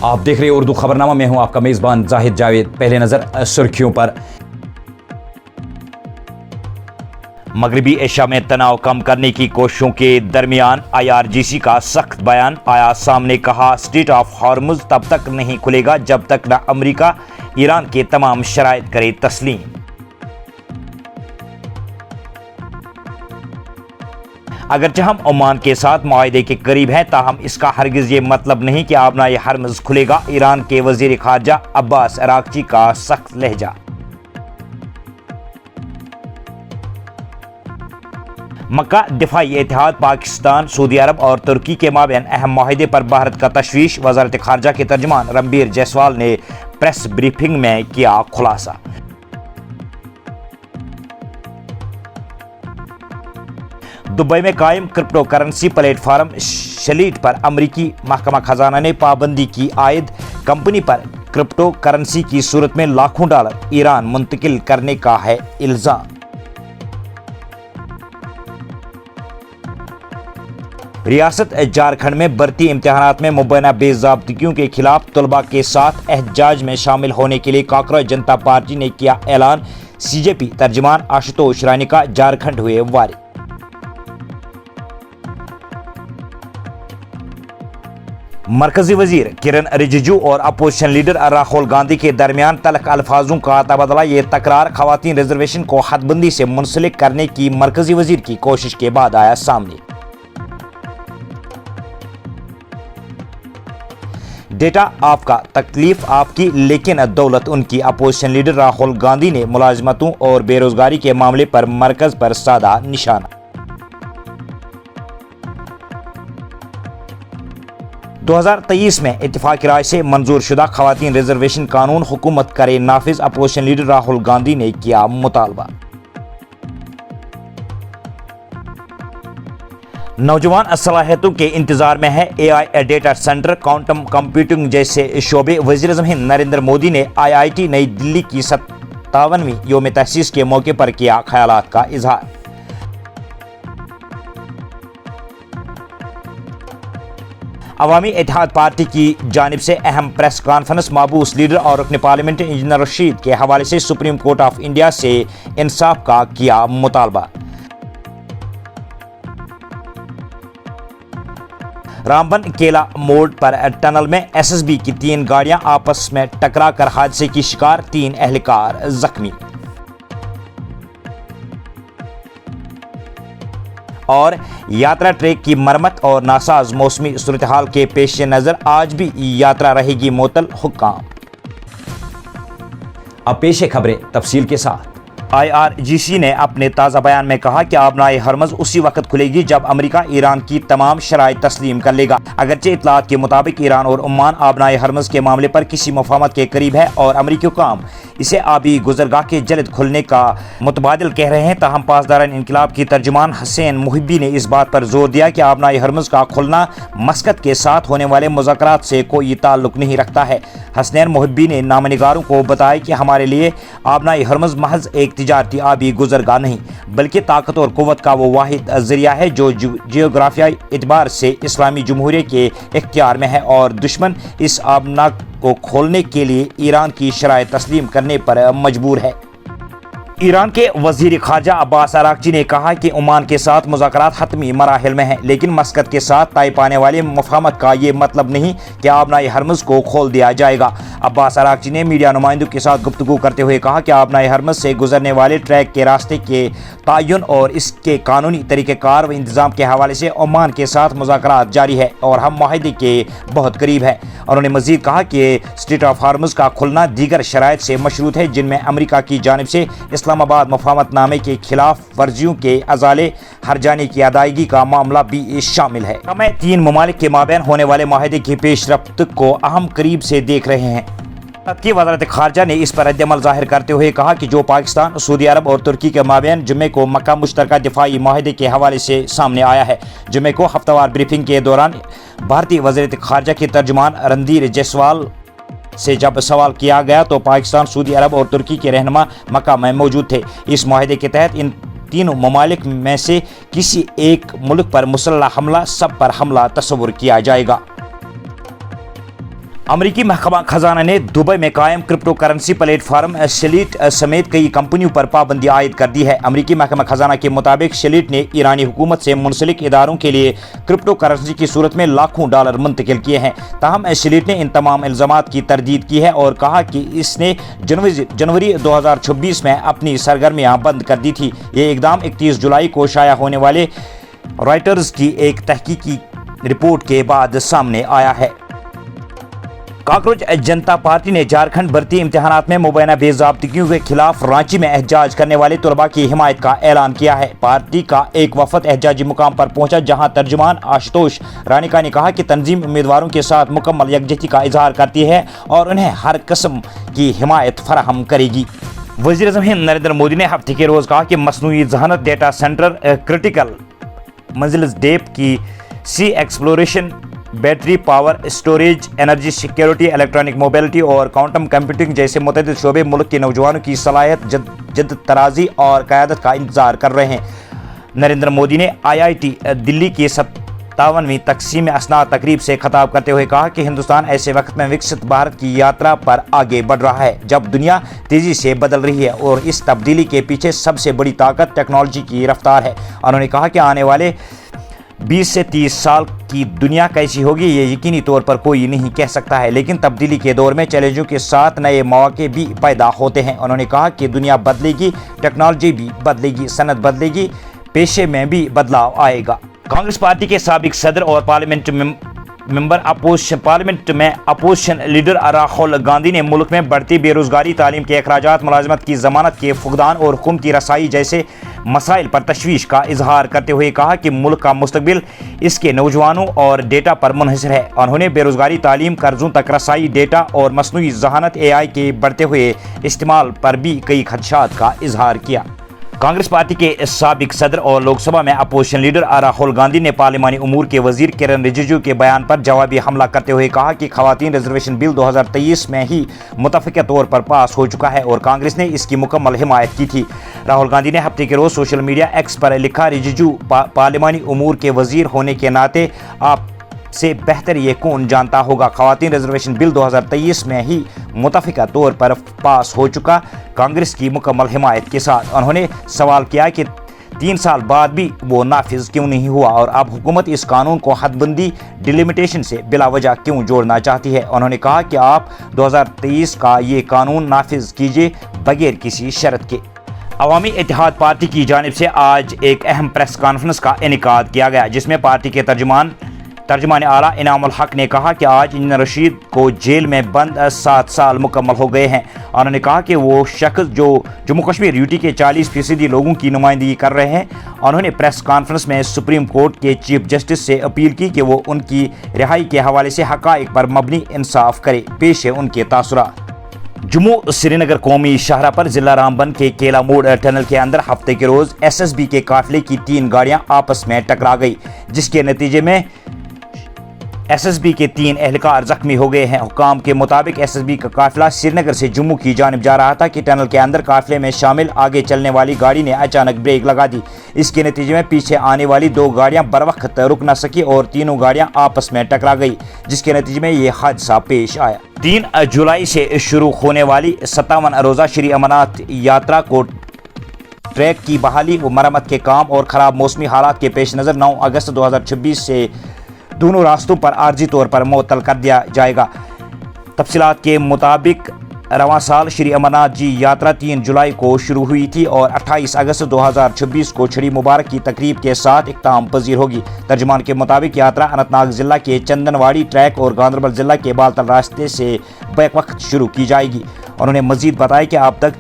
آپ دیکھ رہے اردو خبرنامہ، میں ہوں آپ کا میزبان زاہد جاوید۔ پہلے نظر سرخیوں پر۔ مغربی ایشیا میں تناؤ کم کرنے کی کوششوں کے درمیان IRGC کا سخت بیان آیا سامنے۔ کہا اسٹریٹ آف ہارمز تب تک نہیں کھلے گا جب تک نہ امریکہ ایران کے تمام شرائط کرے تسلیم۔ اگرچہ ہم عمان کے ساتھ معاہدے کے قریب ہیں، تاہم اس کا ہرگز یہ مطلب نہیں کہ آبنائے ہرمز کھلے گا۔ ایران کے وزیر خارجہ عباس عراقچی کا سخت لہجہ۔ مکہ دفاعی اتحاد، پاکستان، سعودی عرب اور ترکی کے مابین اہم معاہدے پر بھارت کا تشویش۔ وزارت خارجہ کے ترجمان رنبیر جیسوال نے پریس بریفنگ میں کیا خلاصہ۔ دبئی میں قائم کرپٹو کرنسی پلیٹ فارم شلیٹ پر امریکی محکمہ خزانہ نے پابندی کی عائد۔ کمپنی پر کرپٹو کرنسی کی صورت میں لاکھوں ڈالر ایران منتقل کرنے کا ہے الزام۔ ریاست جھارکھنڈ میں بھرتی امتحانات میں مبینہ بے ضابطگیوں کے خلاف طلباء کے ساتھ احتجاج میں شامل ہونے کے لیے کاکروچ جنتا پارٹی نے کیا اعلان۔ CJP ترجمان آشوتوش رانی کا جھارکھنڈ ہوئے وارد۔ مرکزی وزیر کرن رجیجو اور اپوزیشن لیڈر راہل گاندھی کے درمیان تلخ الفاظوں کا تبادلہ۔ یہ تکرار خواتین ریزرویشن کو حد بندی سے منسلک کرنے کی مرکزی وزیر کی کوشش کے بعد آیا سامنے۔ ڈیٹا آپ کا، تکلیف آپ کی، لیکن دولت ان کی۔ اپوزیشن لیڈر راہل گاندھی نے ملازمتوں اور بے روزگاری کے معاملے پر مرکز پر سادہ نشانہ۔ 2023 میں اتفاق رائے سے منظور شدہ خواتین ریزرویشن قانون حکومت کرے نافذ۔ اپوزیشن لیڈر راہل گاندھی نے کیا مطالبہ۔ نوجوان صلاحیتوں کے انتظار میں ہے AI data centre, quantum computing جیسے شعبے۔ وزیر اعظم ہند نریندر مودی نے IIT نئی دلی کی 57ویں یوم تاسیس کے موقع پر کیا خیالات کا اظہار۔ عوامی اتحاد پارٹی کی جانب سے اہم پریس کانفرنس۔ مابوس لیڈر اور رکن پارلیمنٹ انجینئر رشید کے حوالے سے سپریم کورٹ آف انڈیا سے انصاف کا کیا مطالبہ۔ رامبن کیلا موڑ پر ٹنل میں SSB کی 3 گاڑیاں آپس میں ٹکرا کر حادثے کی شکار، 3 اہلکار زخمی۔ اور یاترا ٹریک کی مرمت اور ناساز موسمی صورتحال کے پیش نظر آج بھی یاترا رہے گی معطل، حکام۔ اب پیش خبریں تفصیل کے ساتھ۔ IRGC نے اپنے تازہ بیان میں کہا کہ آبنائے ہرمز اسی وقت کھلے گی جب امریکہ ایران کی تمام شرائط تسلیم کر لے گا۔ اگرچہ اطلاعات کے مطابق ایران اور عمان آبنائے ہرمز کے معاملے پر کسی مفاہمت کے قریب ہے اور امریکی حکام اسے آبی گزرگاہ کے جلد کھلنے کا متبادل کہہ رہے ہیں، تاہم پاسداران انقلاب کی ترجمان حسین محبی نے اس بات پر زور دیا کہ آبنائے ہرمز کا کھلنا مسقط کے ساتھ ہونے والے مذاکرات سے کوئی تعلق نہیں رکھتا ہے۔ حسین محبی نے نامہ نگاروں کو بتایا کہ ہمارے لیے آبنائے ہرمز محض ایک تجارتی آبی گزرگاہ نہیں، بلکہ طاقت اور قوت کا وہ واحد ذریعہ ہے جو جغرافیائی اعتبار سے اسلامی جمہوریہ کے اختیار میں ہے، اور دشمن اس آبناک کو کھولنے کے لیے ایران کی شرائط تسلیم کرنے پر مجبور ہے۔ ایران کے وزیر خارجہ عباس عراقچی نے کہا کہ عمان کے ساتھ مذاکرات حتمی مراحل میں ہیں، لیکن مسقط کے ساتھ طے پانے والے مفاہمت کا یہ مطلب نہیں کہ آبنائے ہرمز کو کھول دیا جائے گا۔ عباس عراقچی نے میڈیا نمائندوں کے ساتھ گفتگو کرتے ہوئے کہا کہ آبنائے ہرمز سے گزرنے والے ٹریک کے راستے کے تعین اور اس کے قانونی طریقہ کار و انتظام کے حوالے سے عمان کے ساتھ مذاکرات جاری ہے اور ہم معاہدے کے بہت قریب ہیں۔ انہوں نے مزید کہا کہ اسٹریٹ آف ہارمز کا کھلنا دیگر شرائط سے مشروط ہے، جن میں امریکہ کی جانب سے اسلام آباد مفاہمت نامے کے خلاف ورزیوں کے ازالے ہرجانے کی ادائیگی کا معاملہ بھی شامل ہے۔ ہم 3 ممالک کے مابین ہونے والے معاہدے کی پیش رفت کو اہم قریب سے دیکھ رہے ہیں۔ کی وزارت خارجہ نے اس پر رد عمل ظاہر کرتے ہوئے کہا کہ جو پاکستان، سعودی عرب اور ترکی کے مابین جمعے کو مکہ مشترکہ دفاعی معاہدے کے حوالے سے سامنے آیا ہے۔ جمعے کو ہفتہ وار بریفنگ کے دوران بھارتی وزارت خارجہ کے ترجمان رندیر جیسوال سے جب سوال کیا گیا تو پاکستان، سعودی عرب اور ترکی کے رہنما مکہ میں موجود تھے۔ اس معاہدے کے تحت ان تینوں ممالک میں سے کسی ایک ملک پر مسلح حملہ، سب پر حملہ تصور کیا جائے گا۔ अमरीकी महकमा खजाना ने दुबई में कायम क्रिप्टो करेंसी प्लेटफॉर्म शेलिट समेत कई कंपनियों पर पाबंदी आयद कर दी है। अमरीकी महकमा खजाना के मुताबिक शेलिट ने ईरानी हुकूमत से मुंसलिक इदारों के लिए क्रिप्टो करेंसी की सूरत में लाखों डॉलर मुंतकिल किए हैं। ताहम शेलिट ने इन तमाम इल्जामात की तरदीद की है और कहा कि इसने जनवरी 2026 में अपनी सरगर्मियां बंद कर दी थी। ये इकदाम 31 जुलाई को शाया होने वाले रॉयटर्स की एक तहकीकी रिपोर्ट के बाद सामने आया है। काकरोच जनता पार्टी ने झारखंड भर्ती इम्तिहानात में मुबैना बेज़ाब्तियों के खिलाफ रांची में एहतजाज करने वाले तलबा की हिमायत का ऐलान किया है। पार्टी का एक वफद एहतजाजी मुकाम पर पहुंचा, जहां तर्जुमान आशुतोष रानिका ने कहा कि तंजीम उम्मीदवारों के साथ मुकम्मल यकजहती का इजहार करती है और उन्हें हर किस्म की हिमायत फराहम करेगी। वज़ीर-ए-आज़म हिंद नरेंद्र मोदी ने हफ्ते के रोज़ कहा कि मसनूई ज़हानत data centre critical minerals deep की sea exploration, battery power storage, energy security, electronic mobility और क्वांटम कंप्यूटिंग जैसे मुतअद्दिद शोबे मुल्क के नौजवानों की सलाहियत, जद्द तराजी और क़यादत का इंतजार कर रहे हैं। नरेंद्र मोदी ने IIT दिल्ली की 57वीं तकसीम असनाद तकरीब से खिताब करते हुए कहा कि हिंदुस्तान ऐसे वक्त में विकसित भारत की यात्रा पर आगे बढ़ रहा है जब दुनिया तेज़ी से बदल रही है और इस तब्दीली के पीछे सबसे बड़ी ताकत टेक्नोलॉजी की रफ्तार है। उन्होंने कहा कि आने वाले 20 से 30 साल की दुनिया कैसी होगी ये यकीनी तौर पर कोई नहीं कह सकता है, लेकिन तब्दीली के दौर में चैलेंजों के साथ नए मौके भी पैदा होते हैं। उन्होंने कहा कि दुनिया बदलेगी, टेक्नोलॉजी भी बदलेगी, सनत बदलेगी, पेशे में भी बदलाव आएगा। कांग्रेस पार्टी के साबिक सदर और पार्लियामेंट में अपोजिशन लीडर राहुल गांधी ने मुल्क में बढ़ती बेरोजगारी, तालीम के अखराजात, मुलाजमत की जमानत के फुकदान और हुकूमती रसाई जैसे मसाइल पर तशवीश का इजहार करते हुए कहा कि मुल्क का मुस्तकबिल इसके नौजवानों और डेटा पर मुनहसर है। उन्होंने बेरोजगारी, तालीम, कर्जों तक रसाई, डेटा और मसनूई ज़हानत AI के बढ़ते हुए इस्तेमाल पर भी कई खदशात का इजहार किया। कांग्रेस पार्टी के साबिक सदर और लोकसभा में अपोजिशन लीडर राहुल गांधी ने पार्लिमानी उमूर के वजीर किरण रिजिजू के बयान पर जवाबी हमला करते हुए कहा कि खवातीन रिजर्वेशन बिल 2023 में ही मुतफ़िक़ा तौर पर पास हो चुका है और कांग्रेस ने इसकी मुकम्मल हिमायत की थी। राहुल गांधी ने हफ्ते के रोज़ सोशल मीडिया X पर लिखा, रिजिजू पार्लिमानी उमूर के वजीर होने के नाते आप से बेहतर ये कौन जानता होगा, खवातीन रिजर्वेशन बिल 2023 में ही मुतफ़िक़ा तौर पर पास हो चुका, कांग्रेस की मुकम्मल हिमायत के साथ। उन्होंने सवाल किया कि 3 साल बाद भी वो नाफिज क्यों नहीं हुआ और अब हुकूमत इस कानून को हदबंदी डिलिमिटेशन से बिला वजह क्यों जोड़ना चाहती है। उन्होंने कहा कि आप 2023 का ये कानून नाफिज कीजिए बगैर किसी शर्त के। अवामी इत्तेहाद पार्टी की जानिब से आज एक अहम प्रेस कॉन्फ्रेंस का इनेकाद किया गया, जिसमें पार्टी के तर्जुमान आला इनामुल हक ने कहा कि आज इंजीनियर रशीद को जेल में बंद 7 साल मुकम्मल हो गए हैं। उन्होंने कहा कि वो शख्स जो जम्मू कश्मीर यूटी के 40% लोगों की नुमाइंदगी कर रहे हैं। उन्होंने प्रेस कॉन्फ्रेंस में सुप्रीम कोर्ट के चीफ जस्टिस से अपील की कि वो उनकी रिहाई के हवाले से हक़ाइक़ पर मबनी इंसाफ करे। पेश है उनके तासुरात। जम्मू श्रीनगर कौमी शाहरा पर जिला रामबन के केला मोड़ टनल के अंदर हफ्ते के रोज़ SSB के काफिले की 3 गाड़ियाँ आपस में टकरा गई, जिसके नतीजे में SSB के 3 एहलकार जख्मी हो गए हैं। हुकाम के मुताबिक SSB का काफिला श्रीनगर से जम्मू की जानिब जा रहा था कि टनल के अंदर काफिले में शामिल आगे चलने वाली गाड़ी ने अचानक ब्रेक लगा दी। इसके नतीजे में पीछे आने वाली 2 गाड़ियां बरवक्त रुक न सकी और तीनों गाड़ियां आपस में टकरा गई, जिसके नतीजे में ये हादसा पेश आया। 3 जुलाई से शुरू होने वाली 57 रोज़ा श्री अमरनाथ यात्रा को ट्रैक की बहाली व मरम्मत के काम और ख़राब मौसमी हालात के पेश नज़र 9 अगस्त 2026 से दोनों रास्तों पर आर्जी तौर पर मुअत्तल कर दिया जाएगा। तफसीलात के मुताबिक रवां साल श्री अमरनाथ जी यात्रा 3 जुलाई को शुरू हुई थी और 28 अगस्त 2026 को छड़ी मुबारक की तकरीब के साथ इख्तिताम पजीर होगी। तर्जुमान के मुताबिक यात्रा अनंतनाग ज़िला के चंदनवाड़ी ट्रैक और गांदरबल ज़िला के बालतल रास्ते से बैक वक्त शुरू की जाएगी। उन्होंने मजीद बताया कि अब तक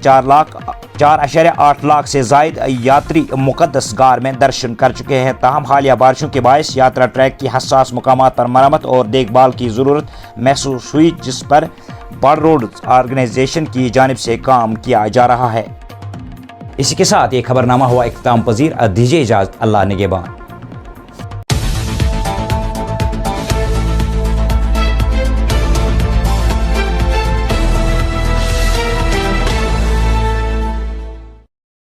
4.8 लाख से जायद यात्री मुक़द्दस गार में दर्शन कर चुके हैं। ताहम हालिया बारिशों के बायस यात्रा ट्रैक की हसास मुकामात पर मरम्मत और देखभाल की ज़रूरत महसूस हुई, जिस पर बॉर्डर रोड ऑर्गेनाइजेशन की जानिब से काम किया जा रहा है। इसी के साथ ये खबरनामा हुआ इख्तिताम पजीर। दीजिए इजाज़त। अल्लाह निगहबान।